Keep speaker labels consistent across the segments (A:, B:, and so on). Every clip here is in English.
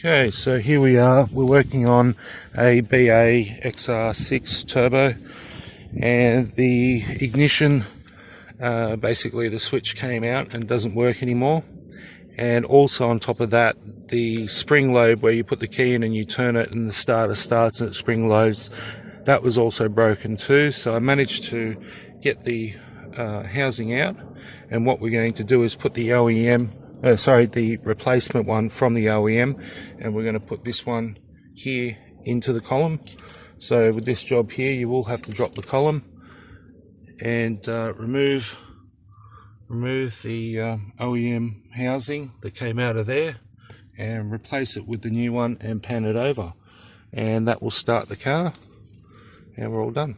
A: Okay, so here we are. We're working on a BA XR6 Turbo, and the ignition, basically the switch came out and doesn't work anymore. And also on top of that, the spring load where you put the key in and you turn it and the starter starts and it spring loads, that was also broken too. So I managed to get the housing out, and what we're going to do is put the the replacement one from the OEM, and we're going to put this one here into the column. So with this job here, you will have to drop the column and remove the OEM housing that came out of there and replace it with the new one and pan it over, and that will start the car, and we're all done.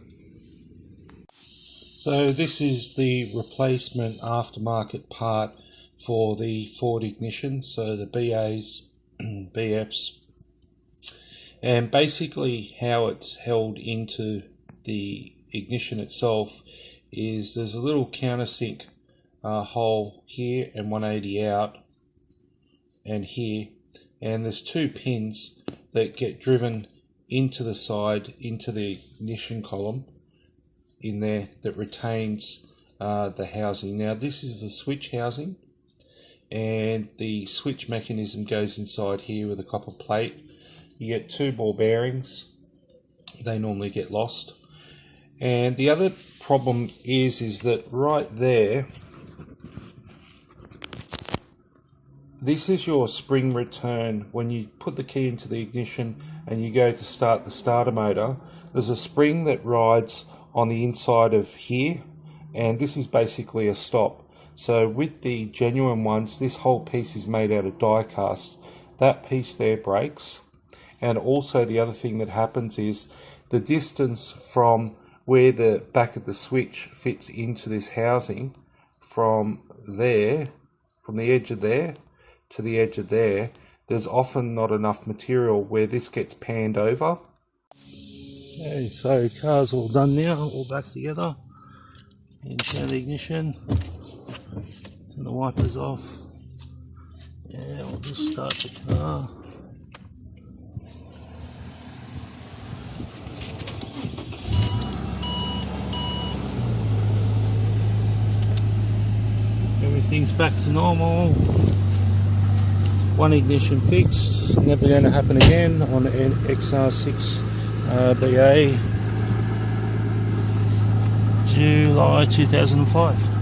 A: So this is the replacement aftermarket part for the Ford ignition, so the BAs, BFs, and basically how it's held into the ignition itself is there's a little countersink hole here and 180 out and here, and there's two pins that get driven into the side into the ignition column in there that retains the housing. Now this is the switch housing, and the switch mechanism goes inside here with a copper plate. You get two ball bearings, they normally get lost. And the other problem is that right there, this is your spring return. When you put the key into the ignition and you go to start the starter motor, there's a spring that rides on the inside of here, and this is basically a stop. So with the genuine ones, this whole piece is made out of die cast. That piece there breaks, and also the other thing that happens is the distance from where the back of the switch fits into this housing from there, from the edge of there to the edge of there, there's often not enough material where this gets panned over. Okay, so car's all done now, all back together. And turn the ignition, turn the wipers off. Yeah, we'll just start the car. Everything's back to normal. One ignition fixed, never going to happen again on an XR6 BA, July 2005.